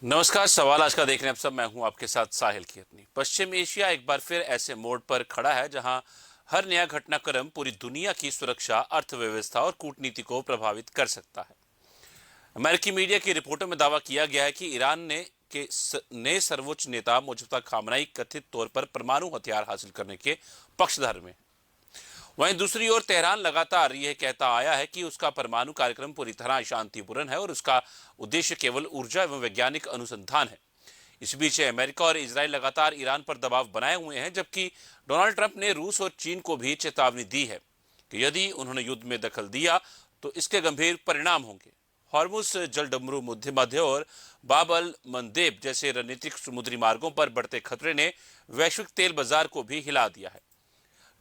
नमस्कार। सवाल आज का देख रहे हैं आप सब। मैं हूं आपके साथ साहिल की अपनी। पश्चिम एशिया एक बार फिर ऐसे मोड़ पर खड़ा है जहां हर नया घटनाक्रम पूरी दुनिया की सुरक्षा, अर्थव्यवस्था और कूटनीति को प्रभावित कर सकता है। अमेरिकी मीडिया की रिपोर्टों में दावा किया गया है कि ईरान नए सर्वोच्च नेता मुजफ्फर खामनाई कथित तौर पर परमाणु हथियार हासिल करने के पक्षधर में। वहीं दूसरी ओर तेहरान लगातार यह कहता आया है कि उसका परमाणु कार्यक्रम पूरी तरह शांतिपूर्ण है और उसका उद्देश्य केवल ऊर्जा एवं वैज्ञानिक अनुसंधान है। इस बीच अमेरिका और इजराइल लगातार ईरान पर दबाव बनाए हुए हैं, जबकि डोनाल्ड ट्रंप ने रूस और चीन को भी चेतावनी दी है कि यदि उन्होंने युद्ध में दखल दिया तो इसके गंभीर परिणाम होंगे। हॉर्मुज जलडमरू मध्य और बाब अल मंदेब जैसे रणनीतिक समुद्री मार्गों पर बढ़ते खतरे ने वैश्विक तेल बाजार को भी हिला दिया है।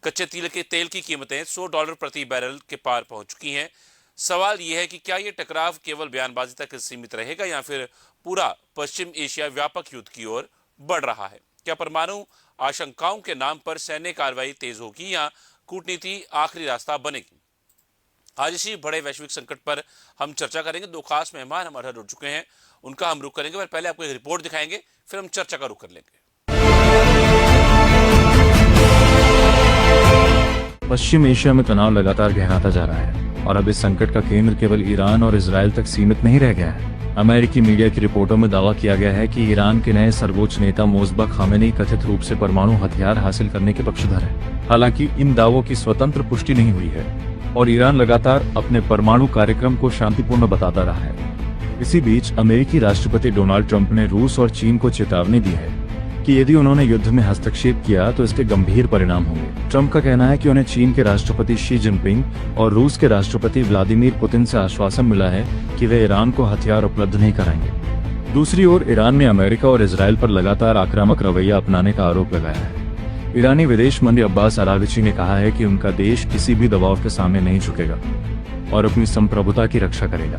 कच्चे तेल की कीमतें $100 प्रति बैरल के पार पहुंच चुकी हैं। सवाल यह है कि क्या यह टकराव केवल बयानबाजी तक सीमित रहेगा या फिर पूरा पश्चिम एशिया व्यापक युद्ध की ओर बढ़ रहा है। क्या परमाणु आशंकाओं के नाम पर सैन्य कार्रवाई तेज होगी या कूटनीति आखिरी रास्ता बनेगी। आज इसी बड़े वैश्विक संकट पर हम चर्चा करेंगे। दो खास मेहमान हमारे साथ जुड़ चुके हैं, उनका हम रुख करेंगे। पर पहले आपको एक रिपोर्ट दिखाएंगे, फिर हम चर्चा का रुख कर लेंगे। पश्चिम एशिया में तनाव लगातार गहराता जा रहा है और अब इस संकट का केंद्र केवल ईरान और इजराइल तक सीमित नहीं रह गया है। अमेरिकी मीडिया की रिपोर्टों में दावा किया गया है कि ईरान के नए सर्वोच्च नेता मुजफ्फर खामेनी कथित रूप से परमाणु हथियार हासिल करने के पक्षधर है। हालांकि इन दावों की स्वतंत्र पुष्टि नहीं हुई है और ईरान लगातार अपने परमाणु कार्यक्रम को शांतिपूर्ण बताता रहा है। इसी बीच अमेरिकी राष्ट्रपति डोनाल्ड ट्रंप ने रूस और चीन को चेतावनी दी है कि यदि उन्होंने युद्ध में हस्तक्षेप किया तो इसके गंभीर परिणाम होंगे। ट्रंप का कहना है कि उन्हें चीन के राष्ट्रपति शी जिनपिंग और रूस के राष्ट्रपति व्लादिमीर पुतिन से आश्वासन मिला है कि वे ईरान को हथियार उपलब्ध नहीं कराएंगे। दूसरी ओर ईरान ने अमेरिका और इजराइल पर लगातार आक्रामक रवैया अपनाने का आरोप लगाया है। ईरानी विदेश मंत्री अब्बास अरागची ने कहा है कि उनका देश किसी भी दबाव के सामने नहीं झुकेगा और अपनी संप्रभुता की रक्षा करेगा।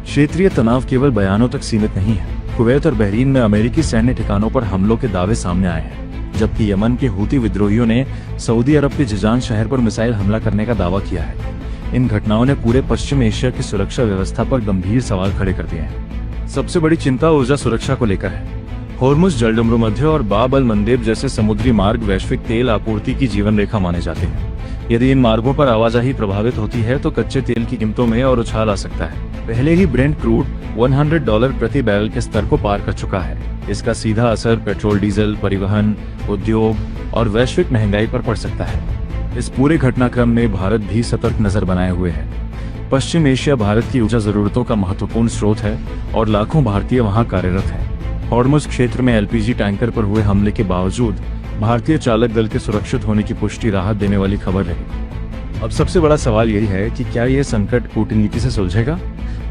क्षेत्रीय तनाव केवल बयानों तक सीमित नहीं है। कुवैत और बहरीन में अमेरिकी सैन्य ठिकानों पर हमलों के दावे सामने आए हैं, जबकि यमन के हूती विद्रोहियों ने सऊदी अरब के जिजान शहर पर मिसाइल हमला करने का दावा किया है। इन घटनाओं ने पूरे पश्चिम एशिया की सुरक्षा व्यवस्था पर गंभीर सवाल खड़े कर दिए हैं। सबसे बड़ी चिंता ऊर्जा सुरक्षा को लेकर है। हॉर्मुज जलडमरू मध्य और बाब अल मंदेब जैसे समुद्री मार्ग वैश्विक तेल आपूर्ति की जीवन रेखा माने जाते हैं। यदि इन मार्गों पर आवाजाही प्रभावित होती है तो कच्चे तेल की कीमतों में और उछाल आ सकता है। पहले ही ब्रेंट क्रूड $100 प्रति बैरल के स्तर को पार कर चुका है। इसका सीधा असर पेट्रोल, डीजल, परिवहन, उद्योग और वैश्विक महंगाई पर पड़ सकता है। इस पूरे घटनाक्रम में भारत भी सतर्क नजर बनाए हुए है। पश्चिम एशिया भारत की ऊर्जा जरूरतों का महत्वपूर्ण स्रोत है और लाखों भारतीय वहां कार्यरत हैं। हॉर्मुज क्षेत्र में एलपीजी टैंकर पर हुए हमले के बावजूद भारतीय चालक दल के सुरक्षित होने की पुष्टि राहत देने वाली खबर रही। अब सबसे बड़ा सवाल यही है कि क्या यह संकट कूटनीति से सुलझेगा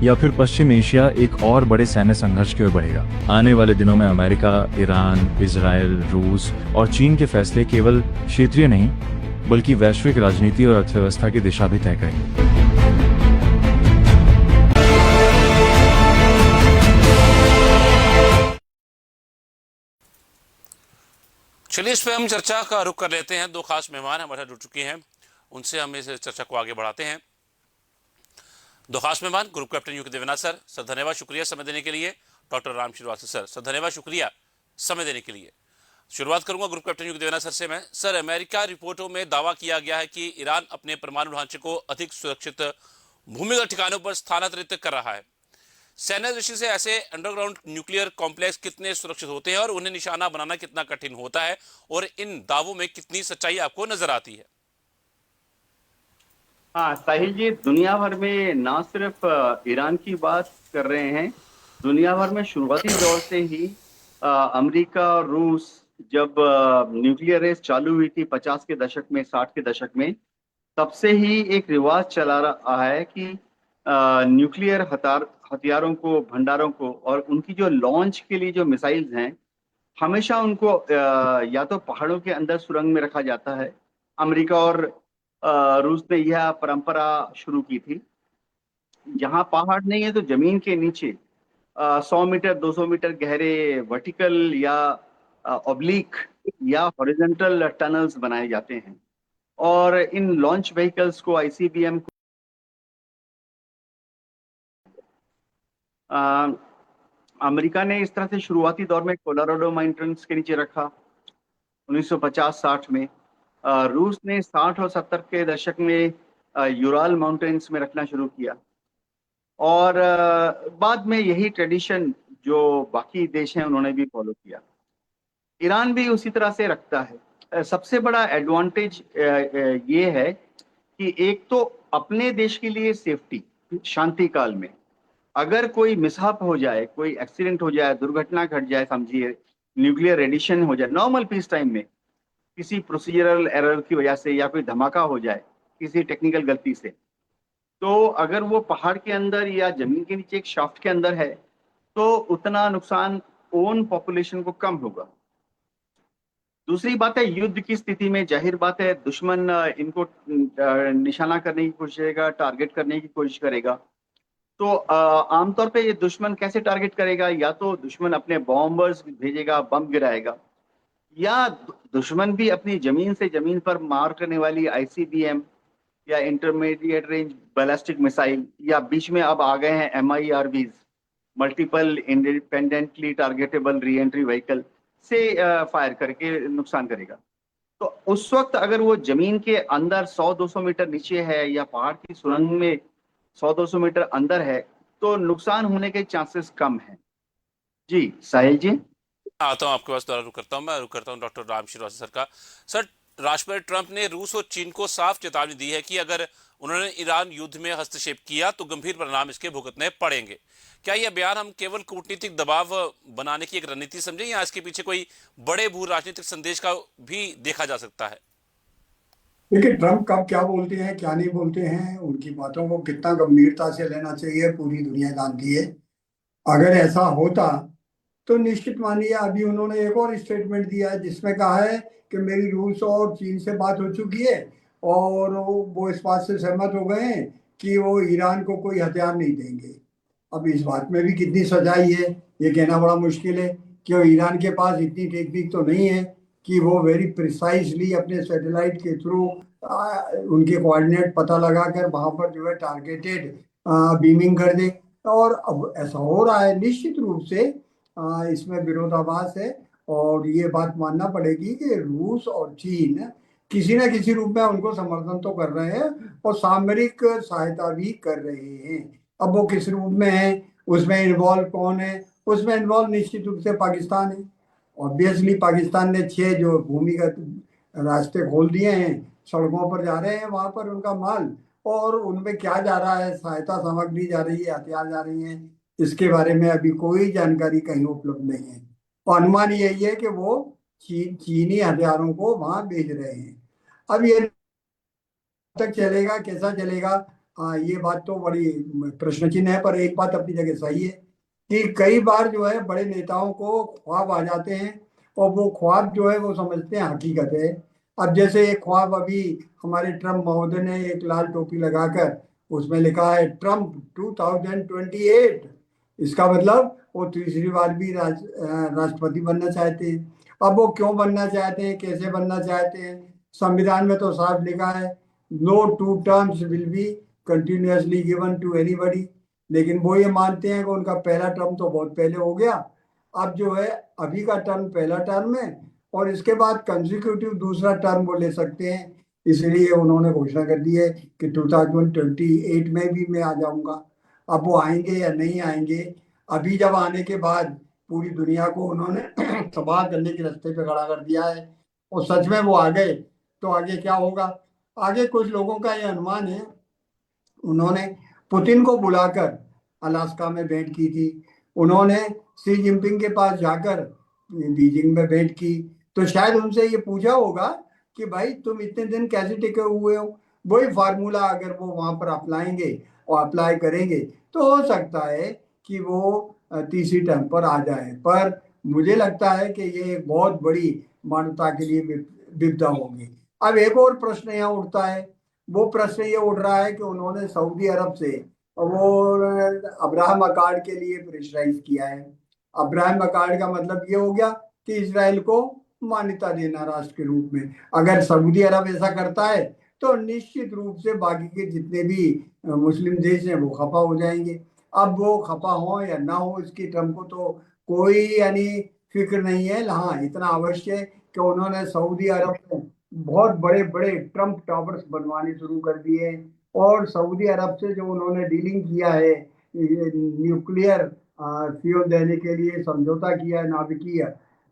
या फिर पश्चिम एशिया एक और बड़े सैन्य संघर्ष की ओर बढ़ेगा। आने वाले दिनों में अमेरिका, ईरान, इजराइल, रूस और चीन के फैसले केवल क्षेत्रीय नहीं बल्कि वैश्विक राजनीति और अर्थव्यवस्था की दिशा भी तय करेंगे। चलिए इस पे हम चर्चा का रुख कर लेते हैं। दो खास मेहमान हमारे साथ जुड़ चुके हैं, उनसे हम इस चर्चा को आगे बढ़ाते हैं। दो खास मेहमान, group captain UK Devnath sir धन्यवाद, शुक्रिया समय देने के लिए। डॉक्टर राम श्रीवास्तव सर धन्यवाद, शुक्रिया समय देने के लिए। शुरुआत करूंगा group captain UK Devnath sir से मैं। सर, अमेरिका रिपोर्टों में दावा किया गया है कि ईरान अपने परमाणु ढांचे को अधिक सुरक्षित भूमिगत ठिकानों पर स्थानांतरित कर रहा है। सैन्य दृष्टि से ऐसे अंडरग्राउंड न्यूक्लियर कॉम्प्लेक्स कितने सुरक्षित होते हैं और उन्हें निशाना बनाना कितना कठिन होता है, और इन दावों में कितनी सच्चाई आपको नजर आती है? हाँ साहिल जी, दुनिया भर में ना सिर्फ ईरान की बात कर रहे हैं। दुनिया भर में शुरुआती दौर से ही अमेरिका और रूस जब न्यूक्लियर रेस चालू हुई थी 50 के दशक में, 60 के दशक में, तब से ही एक रिवाज चला रहा है कि न्यूक्लियर हथियारों को, भंडारों को और उनकी जो लॉन्च के लिए जो मिसाइल्स हैं, हमेशा उनको या तो पहाड़ों के अंदर सुरंग में रखा जाता है। अमेरिका और रूस ने यह परंपरा शुरू की थी। जहां पहाड़ नहीं है तो जमीन के नीचे 100 मीटर 200 मीटर गहरे वर्टिकल या ऑब्लिक या हॉरिजॉन्टल टनल्स बनाए जाते हैं और इन लॉन्च व्हीकल्स को, आईसीबीएम को अमेरिका ने इस तरह से शुरुआती दौर में कोलोराडो माउंटेन्स के नीचे रखा 1950-60 में। रूस ने 60 और 70 के दशक में यूराल माउंटेन्स में रखना शुरू किया, और बाद में यही ट्रेडिशन जो बाकी देश हैं उन्होंने भी फॉलो किया। ईरान भी उसी तरह से रखता है। सबसे बड़ा एडवांटेज ये है कि एक तो अपने देश के लिए सेफ्टी, शांति काल में अगर कोई मिसहैप हो जाए, कोई एक्सीडेंट हो जाए, दुर्घटना घट जाए, समझिए न्यूक्लियर एडिशन हो जाए नॉर्मल पीस टाइम में, किसी प्रोसीजरल एरर की वजह से या कोई धमाका हो जाए किसी टेक्निकल गलती से, तो अगर वो पहाड़ के अंदर या जमीन के नीचे एक शाफ्ट के अंदर है तो उतना नुकसान ओन पॉपुलेशन को कम होगा। दूसरी बात है, युद्ध की स्थिति में जाहिर बात है दुश्मन इनको निशाना करने की कोशिश करेगा, टारगेट करने की कोशिश करेगा। तो आमतौर पे ये दुश्मन कैसे टारगेट करेगा? या तो दुश्मन अपने बॉम्बर्स भेजेगा, बम गिराएगा, या दुश्मन भी अपनी जमीन से जमीन पर मार करने वाली आईसीबीएम या इंटरमीडिएट रेंज बैलिस्टिक मिसाइल, या बीच में अब आ गए हैं MIRVs, multiple independently targetable re entry vehicle से फायर करके नुकसान करेगा। तो उस वक्त अगर वो जमीन के अंदर 100-200 मीटर नीचे है या पहाड़ की सुरंग में 100-200 मीटर अंदर है तो नुकसान होने के चांसेस कम हैं। जी साहिल जी। आता हूँ आपके पास, दोबारा रुक करता हूँ डॉक्टर राम श्रीवास्तव सर का। सर, राष्ट्रपति ट्रंप ने रूस और चीन को साफ चेतावनी दी है कि अगर उन्होंने ईरान युद्ध में हस्तक्षेप किया तो गंभीर परिणाम इसके भुगतने पड़ेंगे। क्या यह बयान हम केवल कूटनीतिक दबाव बनाने की एक रणनीति समझें, या इसके पीछे कोई बड़े भू राजनीतिक संदेश का भी देखा जा सकता है? देखिए, ट्रम्प कब क्या बोलते हैं क्या नहीं बोलते हैं, उनकी बातों को कितना गंभीरता से लेना चाहिए, पूरी दुनिया जानती है। अगर ऐसा होता तो निश्चित मानिए, अभी उन्होंने एक और स्टेटमेंट दिया है जिसमें कहा है कि मेरी रूस और चीन से बात हो चुकी है और वो इस बात से सहमत हो गए हैं कि वो ईरान को कोई हथियार नहीं देंगे। अब इस बात में भी कितनी सच्चाई है ये कहना बड़ा मुश्किल है, क्यों ईरान के पास इतनी टेक्निक तो नहीं है कि वो वेरी प्रिसाइजली अपने सैटेलाइट के थ्रू उनके कोऑर्डिनेट पता लगाकर वहां पर जो है टारगेटेड बीमिंग कर दे। और अब ऐसा हो रहा है, निश्चित रूप से इसमें विरोधाभास है, और ये बात मानना पड़ेगी कि रूस और चीन किसी न किसी रूप में उनको समर्थन तो कर रहे हैं और सामरिक सहायता भी कर रहे हैं। अब वो किस रूप में है, उसमें इन्वॉल्व कौन है? उसमें इन्वॉल्व निश्चित रूप से पाकिस्तान है। ऑब्वियसली पाकिस्तान ने 6 जो भूमिगत रास्ते खोल दिए हैं, सड़कों पर जा रहे हैं वहां पर उनका माल, और उनमें क्या जा रहा है, सहायता सामग्री जा रही है, हथियार जा रही है, इसके बारे में अभी कोई जानकारी कहीं उपलब्ध नहीं है। और अनुमान यही है कि वो चीनी हथियारों को वहां भेज रहे हैं। अब ये तक चलेगा, कैसा चलेगा, ये बात तो बड़ी प्रश्न चिन्ह है। पर एक बात अपनी जगह सही है कि कई बार जो है बड़े नेताओं को ख्वाब आ जाते हैं और वो ख्वाब जो है वो समझते हैं हकीकत है। अब जैसे एक ख्वाब अभी हमारे ट्रम्प महोदय ने एक लाल टोपी लगाकर उसमें लिखा है ट्रम्प 2028। इसका मतलब वो तीसरी बार भी राष्ट्रपति बनना चाहते हैं। अब वो क्यों बनना चाहते हैं, कैसे बनना चाहते हैं? संविधान में तो साफ लिखा है no 2 terms will be continuously given to anybody, लेकिन वो ये मानते हैं कि उनका पहला टर्म तो बहुत पहले हो गया, अब जो है अभी का टर्म पहला टर्म है और इसके बाद कंसेक्यूटिव दूसरा टर्म वो ले सकते हैं। इसलिए उन्होंने घोषणा कर दी है कि 2028 में भी मैं आ जाऊंगा। अब वो आएंगे या नहीं आएंगे, अभी जब आने के बाद पूरी दुनिया को उन्होंने तबाह करने के रास्ते पे खड़ा कर दिया है, और सच में वो आ गए तो आगे क्या होगा? आगे कुछ लोगों का यह अनुमान है, उन्होंने पुतिन को बुलाकर अलास्का में भेंट की थी, उन्होंने शी जिनपिंग के पास जाकर बीजिंग में भेंट की, तो शायद उनसे ये पूछा होगा कि भाई तुम इतने दिन कैसे टिके हुए हो। वही फार्मूला अगर वो वहां पर अपनाएंगे और अप्लाई करेंगे तो हो सकता है कि वो तीसरी टर्म पर आ जाए। पर मुझे लगता है कि ये एक बहुत बड़ी मानवता के लिए विपदा होगी। अब एक और प्रश्न यहाँ उठता है, वो प्रश्न ये उठ रहा है कि उन्होंने सऊदी अरब से वो अब्राहम अकॉर्ड के लिए प्रेशराइज किया है। अब्राहम अकॉर्ड का मतलब ये हो गया कि इजराइल को मान्यता देना राष्ट्र के रूप में। अगर सऊदी अरब ऐसा करता है तो निश्चित रूप से बाकी के जितने भी मुस्लिम देश हैं वो खफा हो जाएंगे। अब वो खफा हो या ना हो इसकी ट्रम्प को तो कोई यानी फिक्र नहीं है। हाँ, इतना अवश्य है कि उन्होंने सऊदी अरब में बहुत बड़े बड़े ट्रम्प टावर्स बनवाने शुरू कर दिए हैं। और सऊदी अरब से जो उन्होंने डीलिंग किया है, न्यूक्लियर फ्यूल देने के लिए समझौता किया है नाभिकीय,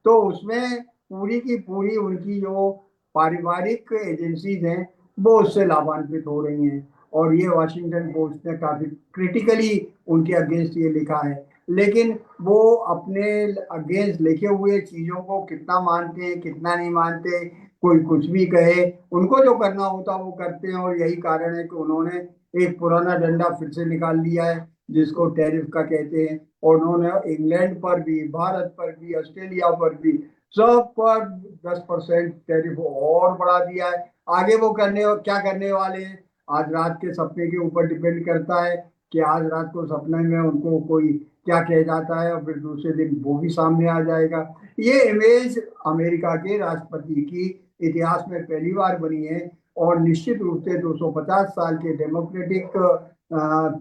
तो उसमें पूरी की पूरी उनकी जो पारिवारिक एजेंसीज हैं वो उससे लाभान्वित हो रही हैं। और ये वाशिंगटन पोस्ट ने काफी क्रिटिकली उनके अगेंस्ट ये लिखा है। लेकिन वो अपने अगेंस्ट लिखे हुए चीजों को कितना मानते हैं कितना नहीं मानते, कोई कुछ भी कहे, उनको जो करना होता वो करते हैं। और यही कारण है कि उन्होंने एक पुराना डंडा फिर से निकाल लिया है जिसको टैरिफ का कहते हैं। और उन्होंने इंग्लैंड पर भी, भारत पर भी, ऑस्ट्रेलिया पर भी, सब पर 10% टैरिफ और बढ़ा दिया है। आगे वो क्या करने वाले हैं आज रात के सपने के ऊपर डिपेंड करता है कि आज रात को सपने में उनको कोई क्या कह जाता है और फिर दूसरे दिन वो भी सामने आ जाएगा। ये इमेज अमेरिका के राष्ट्रपति की इतिहास में पहली बार बनी है। और निश्चित रूप से 250 साल के डेमोक्रेटिक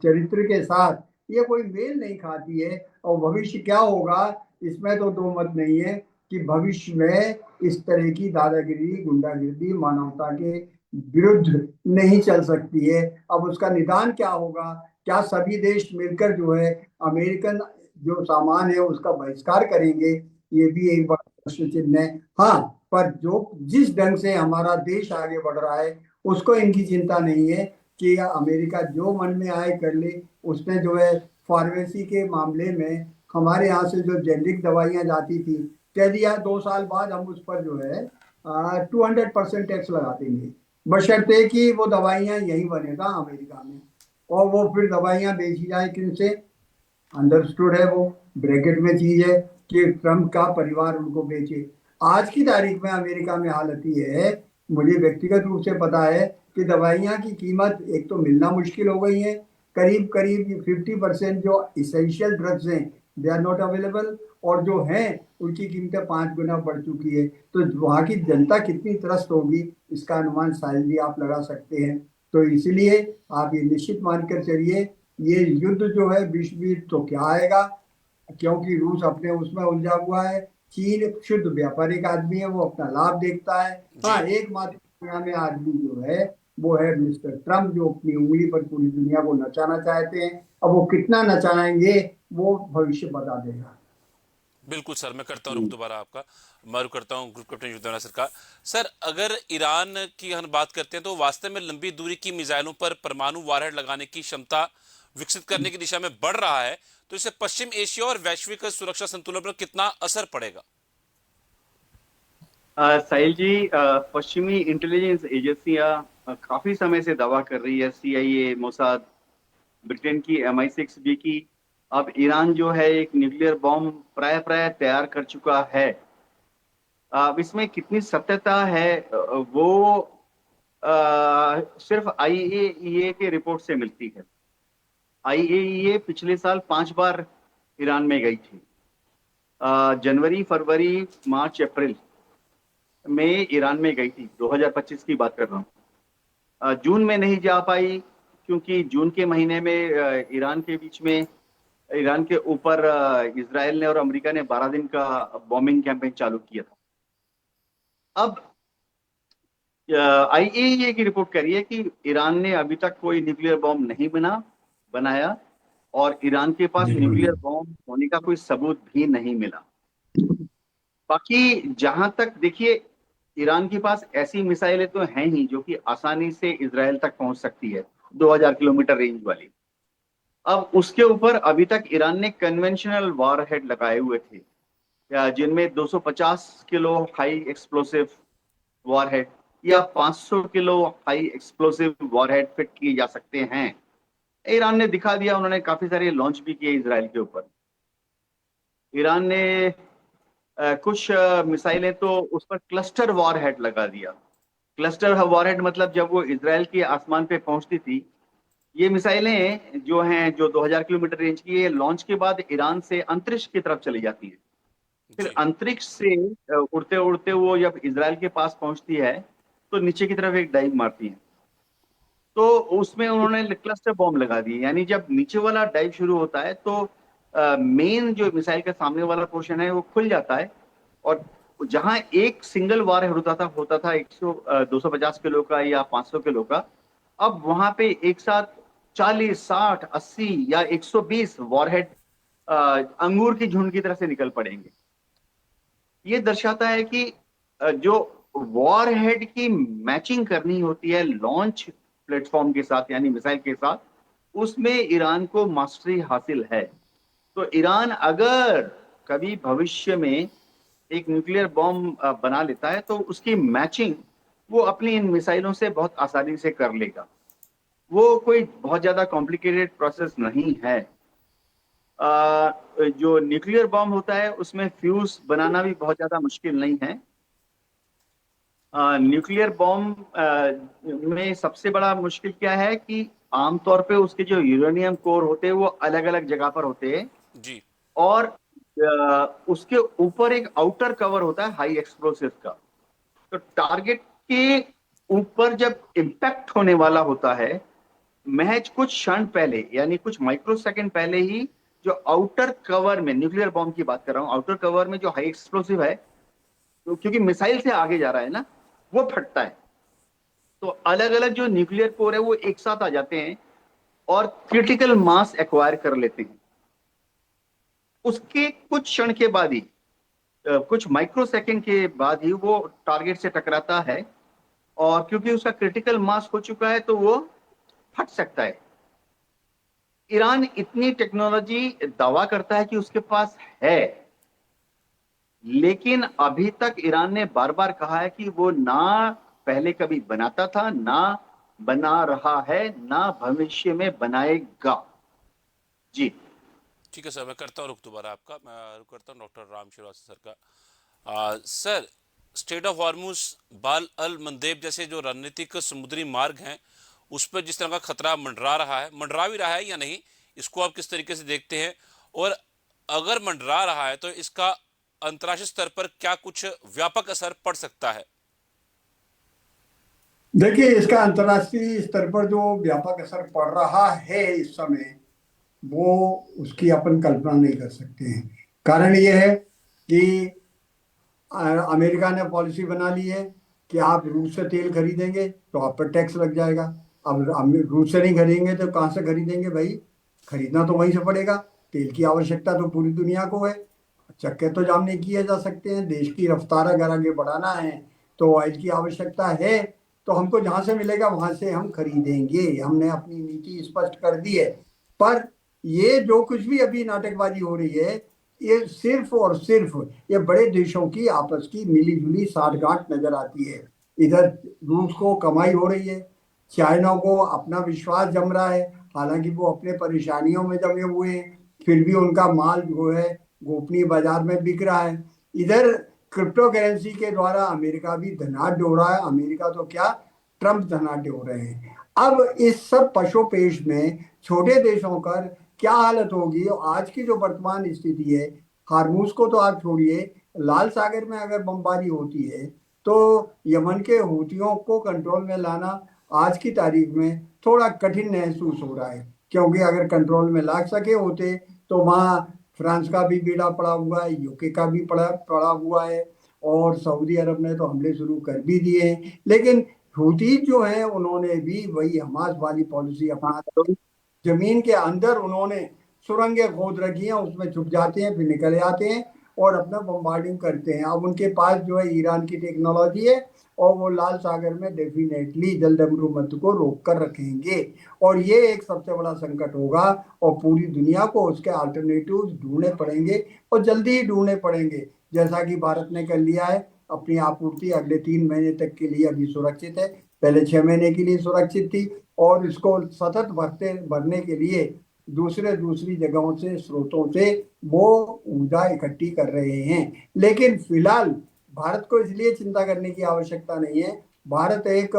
चरित्र के साथ ये कोई मेल नहीं खाती है। और भविष्य क्या होगा इसमें तो दो मत नहीं है कि भविष्य में इस तरह की दादागिरी, गुंडागिर्दी मानवता के विरुद्ध नहीं चल सकती है। अब उसका निदान क्या होगा? क्या सभी देश मिलकर जो है अमेरिकन जो सामान है उसका बहिष्कार करेंगे? ये भी एक बड़ा प्रश्न चिन्ह है। हाँ, पर जो जिस ढंग से हमारा देश आगे बढ़ रहा है उसको इनकी चिंता नहीं है कि अमेरिका जो मन में आए कर ले। उसने जो है फार्मेसी के मामले में हमारे यहाँ से जो जेनरिक दवाइयाँ जाती थी, कह दिया 2 साल बाद हम उस पर जो है 200% टैक्स लगा देंगे, बशर्ते कि वो दवाइयाँ यही बनेगा अमेरिका में। और वो फिर दवाइयाँ बेची जाए किनसे? अंडरस्टूड है, वो ब्रैकेट में चीज है कि ट्रम्प का परिवार उनको बेचे। आज की तारीख में अमेरिका में हालत ये है, मुझे व्यक्तिगत रूप से पता है कि दवाइयाँ की कीमत एक तो मिलना मुश्किल हो गई है। करीब करीब 50% जो इसेंशियल ड्रग्स हैं दे आर नॉट अवेलेबल, और जो हैं उनकी कीमतें 5 गुना बढ़ चुकी है। तो वहाँ की जनता कितनी त्रस्त होगी इसका अनुमान शायद भी आप लगा सकते हैं। तो इसलिए आप ये निश्चित मानकर चलिए ये युद्ध जो है विश्व युद्ध तो क्या आएगा, क्योंकि रूस अपने उसमें उलझा हुआ है। चीन शुद्ध व्यापारिक आदमी है, वो अपना लाभ देखता है। हाँ, एकमात्र दुनिया में आदमी जो है वो है मिस्टर ट्रम्प, जो अपनी उंगली पर पूरी दुनिया को नचाना चाहते हैं। अब वो कितना नचाएंगे वो भविष्य बता देगा। बिल्कुल सर, मैं करता हूँ रुख दोबारा आपका। मैं रुख करता हूँ ग्रुप कैप्टन युद्धनाथ सर का। सर, अगर ईरान की हम बात करते हैं तो वास्तव में लंबी दूरी की मिसाइलों पर परमाणु वारहेड लगाने की क्षमता विकसित करने की दिशा में बढ़ रहा है, तो इससे पश्चिम एशिया और वैश्विक सुरक्षा संतुलन पर कितना असर पड़ेगा? साहिल जी, पश्चिमी इंटेलिजेंस एजेंसियां काफी समय से दावा कर रही है, CIA, मोसाद, ब्रिटेन की MI6 भी, की अब ईरान जो है एक न्यूक्लियर बॉम्ब प्राय तैयार कर चुका है। अब इसमें कितनी सत्यता है वो सिर्फ IAEA के रिपोर्ट से मिलती है। IAEA पिछले साल 5 बार ईरान में गई थी। जनवरी, फरवरी, मार्च, अप्रैल में ईरान में गई थी। 2025 की बात कर रहा हूँ। जून में नहीं जा पाई क्योंकि जून के महीने में ईरान के बीच में, ईरान के ऊपर इजराइल ने और अमेरिका ने 12 दिन का बॉम्बिंग कैंपेन चालू किया था। अब IAEA की रिपोर्ट कह रही है कि ईरान ने अभी तक कोई न्यूक्लियर बॉम्ब नहीं बनाया और ईरान के पास न्यूक्लियर बॉम्ब होने का कोई सबूत भी नहीं मिला। बाकी जहां तक देखिए, ईरान के पास ऐसी मिसाइलें तो हैं ही जो कि आसानी से इजराइल तक पहुंच सकती है, 2000 किलोमीटर रेंज वाली। अब उसके ऊपर अभी तक ईरान ने कन्वेंशनल वॉरहेड लगाए हुए थे, जिनमें 250 किलो हाई एक्सप्लोसिव वॉरहेड या 500 kilo high explosive warhead fit किए जा सकते हैं। ईरान ने दिखा दिया, उन्होंने काफी सारे लॉन्च भी किए इजराइल के ऊपर। ईरान ने कुछ मिसाइलें तो उस पर क्लस्टर वॉरहेड लगा दिया। क्लस्टर वॉरहेड मतलब जब वो इजराइल के आसमान पे पहुंचती थी, ये मिसाइलें जो हैं जो 2000 किलोमीटर रेंज की है, लॉन्च के बाद ईरान से अंतरिक्ष की तरफ चली जाती है। फिर अंतरिक्ष से उड़ते उड़ते वो जब इजराइल के पास पहुंचती है तो नीचे की तरफ एक डाइव मारती है। तो उसमें उन्होंने क्लस्टर बॉम्ब लगा दिए। यानी जब नीचे वाला डाइव शुरू होता है तो मेन जो मिसाइल का सामने वाला पोर्शन है वो खुल जाता है, और जहां एक सिंगल वार होता था 100 250 किलो का या 500 किलो का, अब वहां पे एक साथ 40 60 80 या 120 वॉरहेड अंगूर की झुंड की तरह से निकल पड़ेंगे। ये दर्शाता है कि जो वॉरहेड की मैचिंग करनी होती है लॉन्च प्लेटफॉर्म के साथ यानी मिसाइल के साथ, उसमें ईरान को मास्टरी हासिल है। तो ईरान अगर कभी भविष्य में एक न्यूक्लियर बॉम्ब बना लेता है तो उसकी मैचिंग वो अपनी इन मिसाइलों से बहुत आसानी से कर लेगा। वो कोई बहुत ज्यादा कॉम्प्लिकेटेड प्रोसेस नहीं है। जो न्यूक्लियर बॉम्ब होता है उसमें फ्यूज बनाना भी बहुत ज्यादा मुश्किल नहीं है। न्यूक्लियर बॉम्ब में सबसे बड़ा मुश्किल क्या है कि आमतौर पे उसके जो यूरेनियम कोर होते हैं वो अलग अलग जगह पर होते हैं, जी। और उसके ऊपर एक आउटर कवर होता है हाई एक्सप्लोसिव का। तो टारगेट के ऊपर जब इम्पैक्ट होने वाला होता है, महज कुछ क्षण पहले यानी कुछ माइक्रो सेकंड पहले ही जो आउटर कवर में, न्यूक्लियर बॉम्ब की बात कर रहा हूं, आउटर कवर में जो हाई एक्सप्लोसिव है, तो क्योंकि मिसाइल से आगे जा रहा है ना, वो फटता है। तो अलग अलग जो न्यूक्लियर कोर है वो एक साथ आ जाते हैं और क्रिटिकल मास एक्वायर कर लेते हैं। उसके कुछ क्षण के बाद ही, कुछ माइक्रो सेकंड के बाद ही वो टारगेट से टकराता है, और क्योंकि उसका क्रिटिकल मास हो चुका है तो वो फट सकता है। ईरान इतनी टेक्नोलॉजी दावा करता है कि उसके पास है, लेकिन अभी तक ईरान ने बार बार कहा है कि वो ना पहले कभी बनाता था, ना बना रहा है, ना भविष्य में बनाएगा। जी। ठीक है सर, मैं करता हूँ रुख दोबारा आपका, मैं रुख करता हूँ डॉक्टर राम श्रीवास्तव सर का। सर, स्टेट ऑफ हॉर्मुज, बाल अल मंदेब जैसे जो रणनीतिक समुद्री मार्ग हैं उस पर जिस तरह का खतरा मंडरा रहा है, मंडरा भी रहा है या नहीं, इसको आप किस तरीके से देखते हैं? और अगर मंडरा रहा है तो इसका अंतर्राष्ट्रीय स्तर पर क्या कुछ व्यापक असर पड़ सकता है? देखिए, इसका अंतर्राष्ट्रीय स्तर पर जो व्यापक असर पड़ रहा है इस समय, वो उसकी अपन कल्पना नहीं कर सकते हैं। कारण ये है कि अमेरिका ने पॉलिसी बना ली है कि आप रूस से तेल खरीदेंगे तो आप पर टैक्स लग जाएगा। अब हम रूस से नहीं खरीदेंगे तो कहाँ से खरीदेंगे भाई? खरीदना तो वहीं से पड़ेगा। तेल की आवश्यकता तो पूरी दुनिया को है। चक्के तो जाम नहीं किए जा सकते हैं। देश की रफ्तार अगर आगे बढ़ाना है तो ऑयल की आवश्यकता है, तो हमको जहां से मिलेगा वहां से हम खरीदेंगे। हमने अपनी नीति स्पष्ट कर दी है। पर ये जो कुछ भी अभी नाटकबाजी हो रही है, ये सिर्फ और सिर्फ ये बड़े देशों की आपस की मिली जुली साठगांठ नजर आती है। इधर रूस को कमाई हो रही है, चाइना को अपना विश्वास जम रहा है, हालांकि वो अपने परेशानियों में जमे हुए हैं, फिर भी उनका माल जो है गोपनीय बाजार में बिक रहा है। इधर क्रिप्टो करेंसी के द्वारा अमेरिका भी धनाढ्य हो रहा है। अमेरिका तो क्या, ट्रंप धनाढ्य हो रहे हैं। अब इस सब पशोपेश में छोटे देशों पर क्या हालत होगी? आज की जो वर्तमान स्थिति है, हार्मूज को तो आप छोड़िए, लाल सागर में अगर बमबारी होती है तो यमन के हूतियों को कंट्रोल में लाना आज की तारीख में थोड़ा कठिन महसूस हो रहा है। क्योंकि अगर कंट्रोल में ला सके होते तो वहाँ फ्रांस का भी बीड़ा पड़ा हुआ है, यूके का भी पड़ा पड़ा हुआ है, और सऊदी अरब ने तो हमले शुरू कर भी दिए हैं। लेकिन हूती जो है उन्होंने भी वही हमास वाली पॉलिसी अपना, जमीन के अंदर उन्होंने सुरंगें खोद रखी हैं, उसमें छुप जाते हैं फिर निकल आते हैं और अपना बम्बार्डिंग करते हैं। अब उनके पास जो है ईरान की टेक्नोलॉजी है, और वो लाल सागर में डेफिनेटली जलदस्युमत को रोक कर रखेंगे। और ये एक सबसे बड़ा संकट होगा, और पूरी दुनिया को उसके अल्टरनेटिव ढूंढने पड़ेंगे, और जल्दी ही ढूंढने पड़ेंगे। जैसा कि भारत ने कर लिया है, अपनी आपूर्ति अगले 3 महीने तक के लिए अभी सुरक्षित है, पहले 6 महीने के लिए सुरक्षित थी, और इसको सतत भरने के लिए दूसरी जगहों से, स्रोतों से वो ऊर्जा इकट्ठी कर रहे हैं। लेकिन फिलहाल भारत को इसलिए चिंता करने की आवश्यकता नहीं है। भारत एक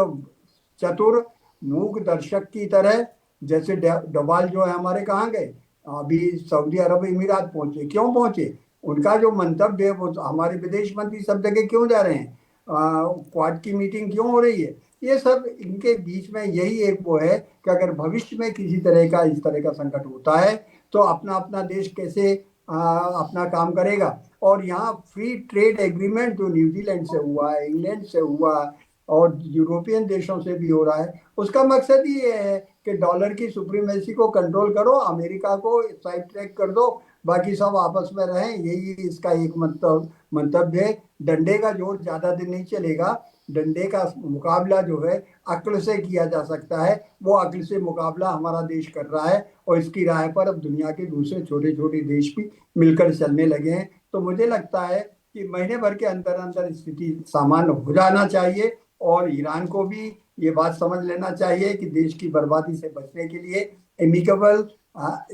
चतुर मूक दर्शक की तरह, जैसे डोभाल जो है हमारे, कहाँ गए? अभी सऊदी अरब इमीरात पहुंचे। क्यों पहुंचे? उनका जो मंतव्य है वो, हमारे विदेश मंत्री सब जगह क्यों जा रहे हैं? क्वाड की मीटिंग क्यों हो रही है? ये सब इनके बीच में यही एक वो है कि अगर भविष्य में किसी तरह का इस तरह का संकट होता है तो अपना अपना देश कैसे अपना काम करेगा। और यहाँ फ्री ट्रेड एग्रीमेंट जो न्यूजीलैंड से हुआ है, इंग्लैंड से हुआ और यूरोपियन देशों से भी हो रहा है, उसका मकसद ही ये है कि डॉलर की सुप्रीमेसी को कंट्रोल करो, अमेरिका को साइड ट्रैक कर दो, बाकी सब आपस में रहें। यही इसका एक मंतव्य है। डंडे का जोर ज्यादा दिन नहीं चलेगा। डंडे का मुकाबला जो है अक्ल से किया जा सकता है, वो अक्ल से मुकाबला हमारा देश कर रहा है और इसकी राह पर अब दुनिया के दूसरे छोटे छोटे देश भी मिलकर चलने लगे हैं। तो मुझे लगता है कि महीने भर के अंदर अंदर स्थिति सामान्य हो जाना चाहिए और ईरान को भी ये बात समझ लेना चाहिए कि देश की बर्बादी से बचने के लिए एमिकेबल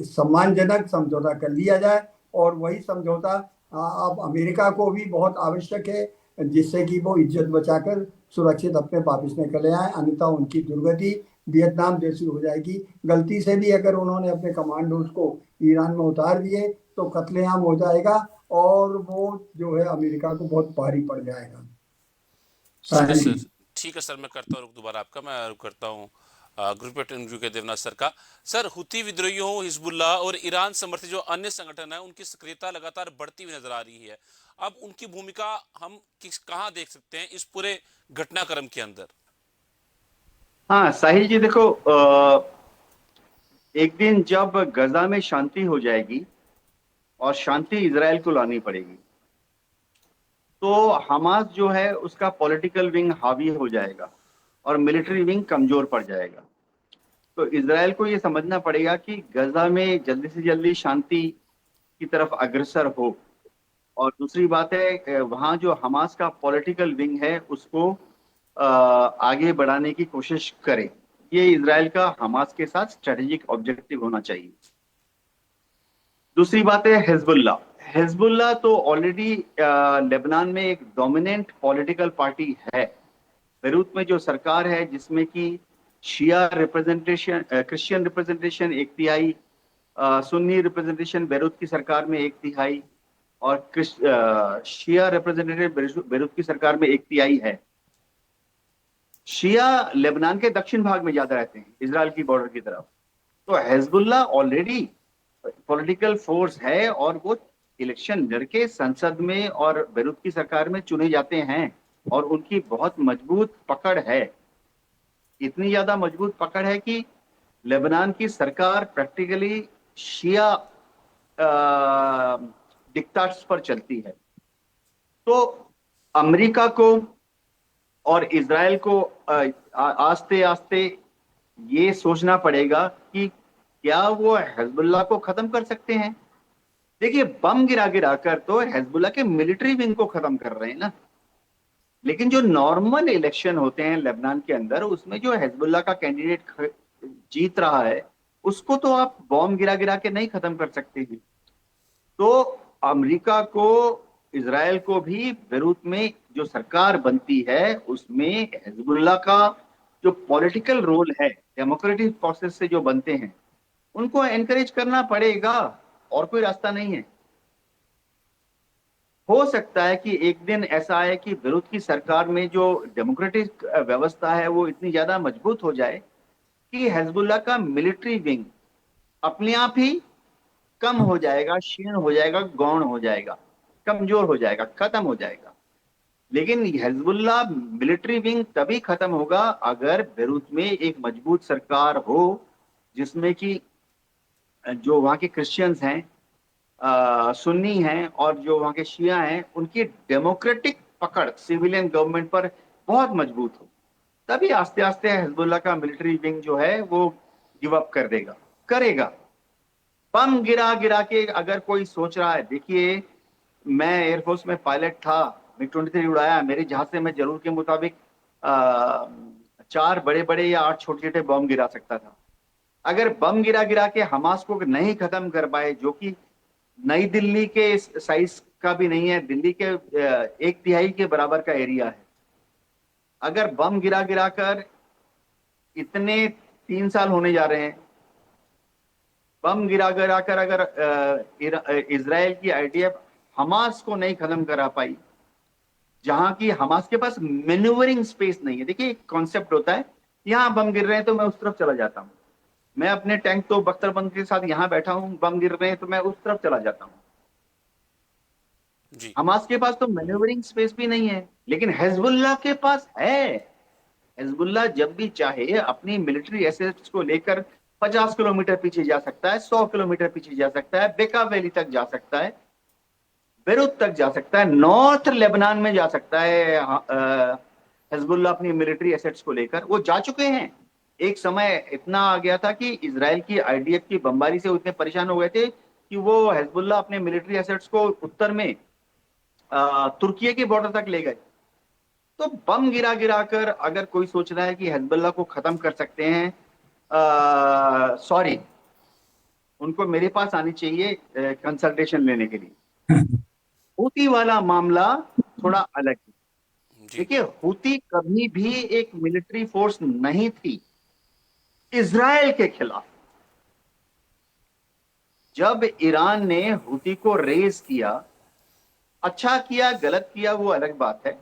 सम्मानजनक समझौता कर लिया जाए। और वही समझौता अब अमेरिका को भी बहुत आवश्यक है, जिससे कि वो इज्जत बचाकर सुरक्षित अपने वापस निकले आए, अन्यथा उनकी दुर्गति वियतनाम जैसी हो जाएगी। गलती से भी अगर उन्होंने अपने कमांडोज को ईरान में उतार दिए तो कत्लेआम हो जाएगा और वो जो है अमेरिका को बहुत भारी पड़ जाएगा। साहिल सर जी। ठीक है सर, मैं करता हूँ रुख दोबारा आपका। मैं रुख करता हूँ ग्रुप इंटरव्यू के देवनाथ सर का। सर, हुती विद्रोहियों, हिजबुल्ला और ईरान समर्थित जो अन्य संगठन है, उनकी सक्रियता लगातार बढ़ती हुई नजर आ रही है। अब उनकी भूमिका हम कहाँ देख सकते हैं इस पूरे घटनाक्रम के अंदर? हाँ साहिल जी, देखो एक दिन जब गजा में शांति हो जाएगी और शांति इजराइल को लानी पड़ेगी, तो हमास जो है उसका पॉलिटिकल विंग हावी हो जाएगा और मिलिट्री विंग कमजोर पड़ जाएगा। तो इजराइल को ये समझना पड़ेगा कि गजा में जल्दी से जल्दी शांति की तरफ अग्रसर हो। और दूसरी बात है, वहाँ जो हमास का पॉलिटिकल विंग है उसको आगे बढ़ाने की कोशिश करे। ये इजराइल का हमास के साथ स्ट्रेटेजिक ऑब्जेक्टिव होना चाहिए। दूसरी बात है हिजबुल्ला। हिजबुल्ला तो ऑलरेडी लेबनान में एक डोमिनेंट पॉलिटिकल पार्टी है। बेरूत में जो सरकार है, जिसमें कि Shia representation, Christian representation 1/3, Sunni representation Beirut की सरकार में 1/3 और शिया रिप्रेजेंटेटिव बेरूत की सरकार में 1/3 है। शिया लेबनान के दक्षिण भाग में ज्यादा रहते हैं, इजराइल की बॉर्डर की तरफ। तो हिजबुल्ला ऑलरेडी पॉलिटिकल फोर्स है और वो इलेक्शन लड़के संसद में और बेरूत की सरकार में चुने जाते हैं और उनकी बहुत मजबूत पकड़ है। इतनी ज्यादा मजबूत पकड़ है कि लेबनान की सरकार प्रैक्टिकली शिया डिक्टाट्स पर चलती है। तो अमेरिका को और इजराइल को आस्ते आस्ते ये सोचना पड़ेगा कि क्या वो हिजबुल्ला को खत्म कर सकते हैं। देखिए, बम गिरा गिरा कर तो हिजबुल्ला के मिलिट्री विंग को खत्म कर रहे हैं ना, लेकिन जो नॉर्मल इलेक्शन होते हैं लेबनान के अंदर, उसमें जो हिजबुल्ला का कैंडिडेट जीत रहा है उसको तो आप बॉम्ब गिरा गिरा के नहीं खत्म कर सकते हैं। तो अमेरिका को, इजराइल को भी बेरूत में जो सरकार बनती है उसमें हिजबुल्ला का जो पॉलिटिकल रोल है, डेमोक्रेटिक प्रोसेस से जो बनते हैं, उनको एनकरेज करना पड़ेगा, और कोई रास्ता नहीं है। हो सकता है कि एक दिन ऐसा आए कि बेरूत की सरकार में जो डेमोक्रेटिक व्यवस्था है वो इतनी ज्यादा मजबूत हो जाए कि हिजबुल्ला का मिलिट्री विंग अपने आप ही कम हो जाएगा, क्षीण हो जाएगा, गौण हो जाएगा, कमजोर हो जाएगा, खत्म हो जाएगा। लेकिन हिजबुल्ला मिलिट्री विंग तभी खत्म होगा अगर बेरूत में एक मजबूत सरकार हो, जिसमें कि जो वहाँ के क्रिश्चियंस हैं, सुन्नी हैं और जो वहाँ के शिया हैं, उनकी डेमोक्रेटिक पकड़ सिविलियन गवर्नमेंट पर बहुत मजबूत हो। तभी आस्ते आस्ते हिजबुल्ला का मिलिट्री विंग जो है वो गिव अप कर देगा, करेगा। बम गिरा गिरा के अगर कोई सोच रहा है, देखिए मैं एयरफोर्स में पायलट था, MiG-23 उड़ाया, मेरे जहाज से मैं जरूर के मुताबिक 4 बड़े बड़े या 8 छोटे छोटे बम गिरा सकता था। अगर बम गिरा गिरा के हमास को नहीं खत्म कर पाए, जो कि नई दिल्ली के साइज का भी नहीं है, दिल्ली के 1/3 के बराबर का एरिया है, अगर बम गिरा गिरा कर इतने 3 साल होने जा रहे हैं, बम गिरा गिरा कर अगर इजराइल की IDF हमास को नहीं खत्म करा पाई, जहां की हमास के पास मैन्यूवरिंग स्पेस नहीं है। देखिए एक कॉन्सेप्ट होता है, यहाँ बम गिर रहे हैं तो मैं उस तरफ चला जाता हूँ, मैं अपने टैंक तो बख्तरबंद के साथ यहाँ बैठा हूँ, बम गिर रहे हैं तो मैं उस तरफ चला जाता हूँ। जी। हमास के पास तो मैन्यूवरिंग स्पेस भी नहीं है, लेकिन हिजबुल्लाह के पास है। हिजबुल्लाह जब भी चाहे अपनी मिलिट्री एसेट्स को लेकर 50 किलोमीटर पीछे जा सकता है, 100 किलोमीटर पीछे जा सकता है, बेका वैली तक जा सकता है, बेरूत तक जा सकता है, नॉर्थ लेबनान में जा सकता है। हिजबुल्लाह अपनी मिलिट्री एसेट्स को लेकर वो जा चुके हैं। एक समय इतना आ गया था कि इजराइल की आईडीएफ की बमबारी से वो इतने परेशान हो गए थे कि वो हिजबुल्लाह अपने मिलिट्री एसेट्स को उत्तर में तुर्की के बॉर्डर तक ले गए। तो बम गिरा गिरा कर अगर कोई सोच रहा है कि हिजबुल्लाह को खत्म कर सकते हैं, सॉरी, उनको मेरे पास आनी चाहिए कंसल्टेशन लेने के लिए। हूती वाला मामला थोड़ा अलग है। जी। देखिए हूती कभी भी एक मिलिट्री फोर्स नहीं थी इजराइल के खिलाफ। जब ईरान ने हूती को रेज किया, अच्छा किया गलत किया वो अलग बात है,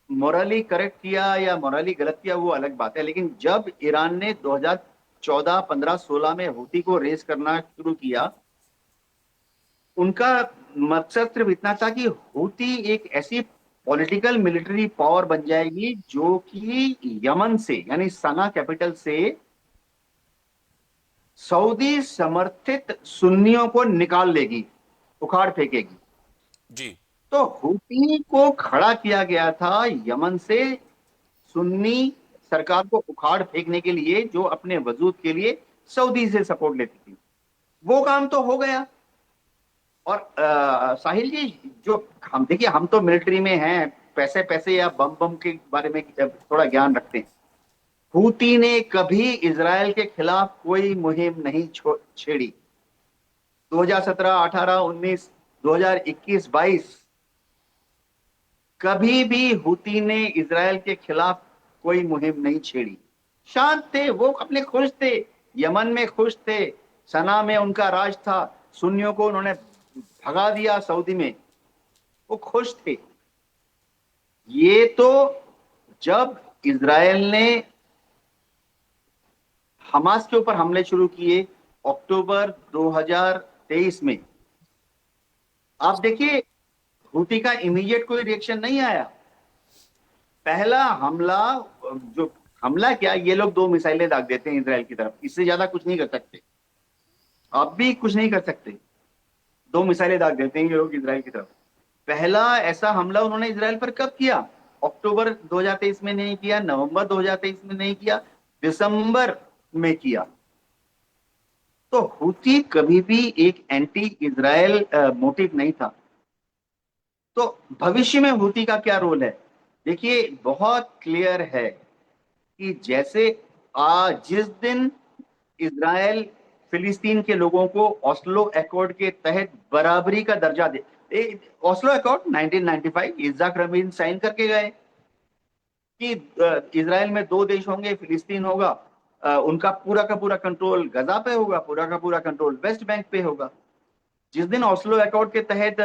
मोरली करेक्ट किया या मोरली गलत किया वो अलग बात है, लेकिन जब ईरान ने 2014, 15, 16 में हूती को रेज करना शुरू किया, उनका मकसद सिर्फ इतना था कि हूती एक ऐसी पॉलिटिकल मिलिट्री पावर बन जाएगी जो कि यमन से, यानी सना कैपिटल से, सऊदी समर्थित सुन्नियों को निकाल लेगी, उखाड़ फेंकेगी। जी। तो हूती को खड़ा किया गया था यमन से सुन्नी सरकार को उखाड़ फेंकने के लिए, जो अपने वजूद के लिए सऊदी से सपोर्ट लेती थी। वो काम तो हो गया। और साहिल जी, जो हम देखिए, हम तो मिलिट्री में हैं, पैसे पैसे या बम बम के बारे में थोड़ा ज्ञान रखते हैं। हूती ने कभी इजराइल के खिलाफ कोई मुहिम नहीं छेड़ी। 2017, 18, 19, 2021, 22 कभी भी हूती ने इजराइल के खिलाफ कोई मुहिम नहीं छेड़ी। शांत थे वो, अपने खुश थे, यमन में खुश थे, सना में उनका राज था, सुन्नियों को उन्होंने भगा दिया सऊदी में, वो खुश थे। ये तो जब इजराइल ने हमास के ऊपर हमले शुरू किए अक्टूबर 2023 में, आप देखिए हूती का इमीडिएट कोई रिएक्शन नहीं आया। पहला हमला, जो हमला क्या, ये लोग 2 मिसाइलें दाग देते हैं इजराइल की तरफ, इससे ज्यादा कुछ नहीं कर सकते, आप भी कुछ नहीं कर सकते। 2 मिसाइलें दाग देते हैं ये लोग इजराइल की तरफ। पहला ऐसा हमला उन्होंने इजराइल पर कब किया? अक्टूबर 2023 में नहीं किया, नवंबर 2023 में नहीं किया, दिसंबर में किया। तो हूती कभी भी एक एंटी इजराइल मोटिव नहीं था। तो भविष्य में हूती का क्या रोल है? देखिए बहुत क्लियर है कि जैसे आज जिस दिन इजराइल फिलिस्तीन के लोगों को ओस्लो अकॉर्ड के तहत बराबरी का दर्जा दे, ओस्लो अकॉर्ड 1995 इजाक रबीन साइन करके गए कि इजराइल में 2 देश होंगे, फिलिस्तीन होगा, उनका पूरा का पूरा कंट्रोल गजा पे होगा, पूरा का पूरा कंट्रोल वेस्ट बैंक पे होगा। जिस दिन ओस्लो अकॉर्ड के तहत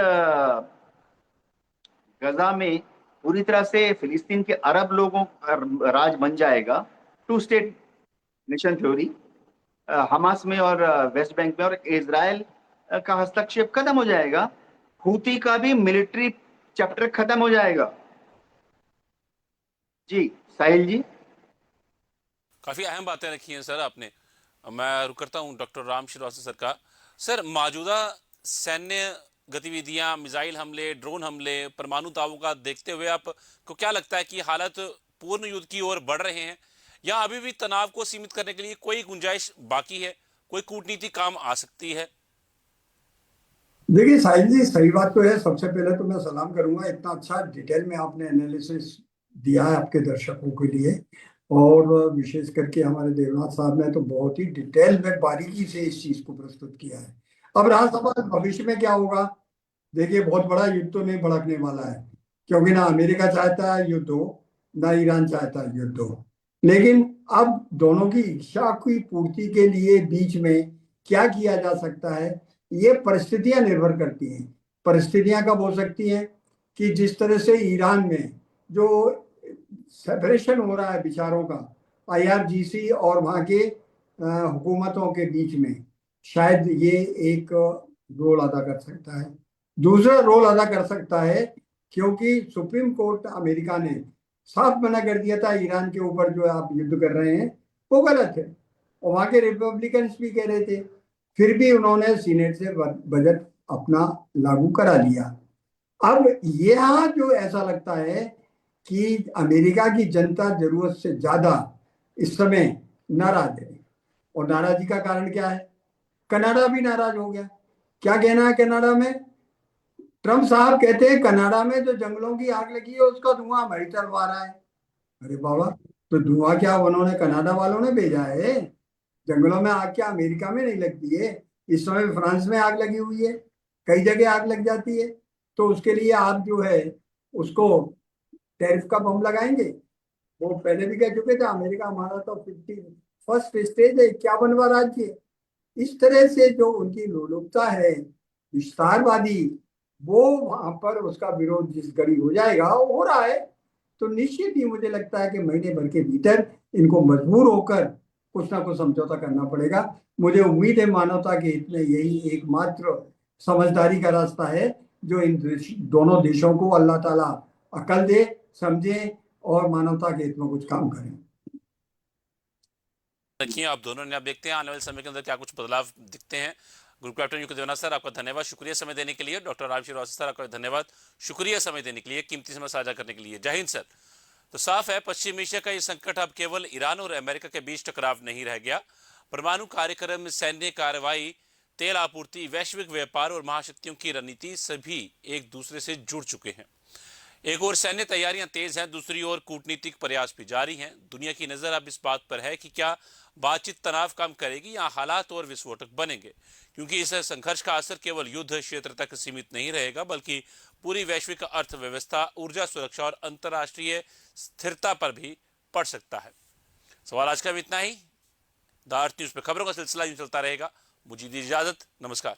गजा में पूरी तरह से फिलिस्तीन के अरब लोगों का राज बन जाएगा, 2 स्टेट नेशन थ्योरी, हमास में और वेस्ट बैंक में, और इजराइल का हस्तक्षेप खत्म हो जाएगा, हूती का भी मिलिट्री चैप्टर खत्म हो जाएगा। जी साहिल जी। काफी अहम बातें रखी हैं सर आपने। मैं रुक करता हूं डॉक्टर राम श्रीवास्तव सर का। सर, मौजूदा सैन्य गतिविधियां, मिसाइल हमले, ड्रोन हमले, परमाणु दावों का देखते हुए आपको क्या लगता है कि हालात पूर्ण युद्ध की ओर बढ़ रहे हैं, या अभी भी तनाव को सीमित करने के लिए कोई गुंजाइश बाकी है, कोई कूटनीति काम आ सकती है? देखिए साहिल जी, सही बात तो है। सबसे पहले तो मैं सलाम करूंगा, इतना अच्छा डिटेल में आपने एनालिसिस दिया है आपके दर्शकों के लिए। और विशेष करके हमारे देवनाथ साहब ने तो बहुत ही डिटेल में बारीकी से इस चीज को प्रस्तुत किया है। अब रहा सवाल भविष्य में क्या होगा। देखिए बहुत बड़ा युद्ध तो नहीं भड़कने वाला है, क्योंकि ना अमेरिका चाहता है युद्ध हो, ना ईरान चाहता है युद्ध हो। लेकिन अब दोनों की इच्छा की पूर्ति के लिए बीच में क्या किया जा सकता है, ये परिस्थितियां निर्भर करती हैं। परिस्थितियां कब हो सकती हैं? कि जिस तरह से ईरान में जो सेपरेशन हो रहा है विचारों का आईआरजीसी और वहाँ के हुकूमतों के बीच में, शायद ये एक रोल अदा कर सकता है। दूसरा रोल अदा कर सकता है क्योंकि सुप्रीम कोर्ट अमेरिका ने साफ मना कर दिया था ईरान के ऊपर जो आप युद्ध कर रहे हैं वो गलत है, और वहाँ के रिपब्लिकन्स भी कह रहे थे, फिर भी उन्होंने सीनेट से बजट अपना लागू करा लिया। अब यहाँ जो ऐसा लगता है कि अमेरिका की जनता जरूरत से ज्यादा इस समय नाराज है, और नाराजगी का कारण क्या है? कनाडा भी नाराज हो गया। क्या कहना है कनाडा में? ट्रम्प साहब कहते हैं कनाडा में जो जंगलों की आग लगी है उसका धुआं हमारी तरफ आ रहा है। अरे बाबा, तो धुआं क्या उन्होंने कनाडा वालों ने भेजा है? जंगलों में आग क्या अमेरिका में नहीं लगती है? इस समय फ्रांस में आग लगी हुई है, कई जगह आग लग जाती है। तो उसके लिए आप जो है उसको टैरिफ का बम लगाएंगे। वो पहले भी कह चुके थे अमेरिका हमारा तो 51st स्टेज है, 51वां राज्य है। इस तरह से जो उनकी लोलुपता है विस्तारवादी, वो वहां पर उसका विरोध जिस घड़ी हो जाएगा वो हो रहा है, तो निश्चित ही मुझे लगता है कि महीने भर के भीतर इनको मजबूर होकर कुछ ना कुछ समझौता करना पड़ेगा। मुझे उम्मीद है मानवता के हित में यही एकमात्र समझदारी का रास्ता है जो इन दोनों देशों को अल्लाह ताला अकल दे, समझे और मानवता के हित में कुछ काम करें। देखिए आप दोनों ने, आप देखते हैं आने वाले समय के अंदर क्या कुछ बदलाव दिखते हैं। Group captain UK Devnath sir, आपका धन्यवाद, शुक्रिया समय देने के लिए। डॉक्टर राम श्रीवास्तव सर, आपका धन्यवाद, शुक्रिया समय देने के लिए, कीमती समय साझा करने के लिए। जय हिंद सर। तो साफ है पश्चिम एशिया का ये संकट अब केवल ईरान और अमेरिका के बीच टकराव नहीं रह गया। परमाणु कार्यक्रम, सैन्य कार्रवाई, तेल आपूर्ति, वैश्विक व्यापार और महाशक्तियों की रणनीति सभी एक दूसरे से जुड़ चुके हैं। एक और सैन्य तैयारियां तेज हैं, दूसरी ओर कूटनीतिक प्रयास भी जारी हैं। दुनिया की नजर अब इस बात पर है कि क्या बातचीत तनाव कम करेगी या हालात और विस्फोटक बनेंगे, क्योंकि इस संघर्ष का असर केवल युद्ध क्षेत्र तक सीमित नहीं रहेगा बल्कि पूरी वैश्विक अर्थव्यवस्था, ऊर्जा सुरक्षा और अंतर्राष्ट्रीय स्थिरता पर भी पड़ सकता है। सवाल आज का भी इतना ही। द अर्थ न्यूज पे खबरों का सिलसिला यूं चलता रहेगा। मुझे दीजिए इजाजत, नमस्कार।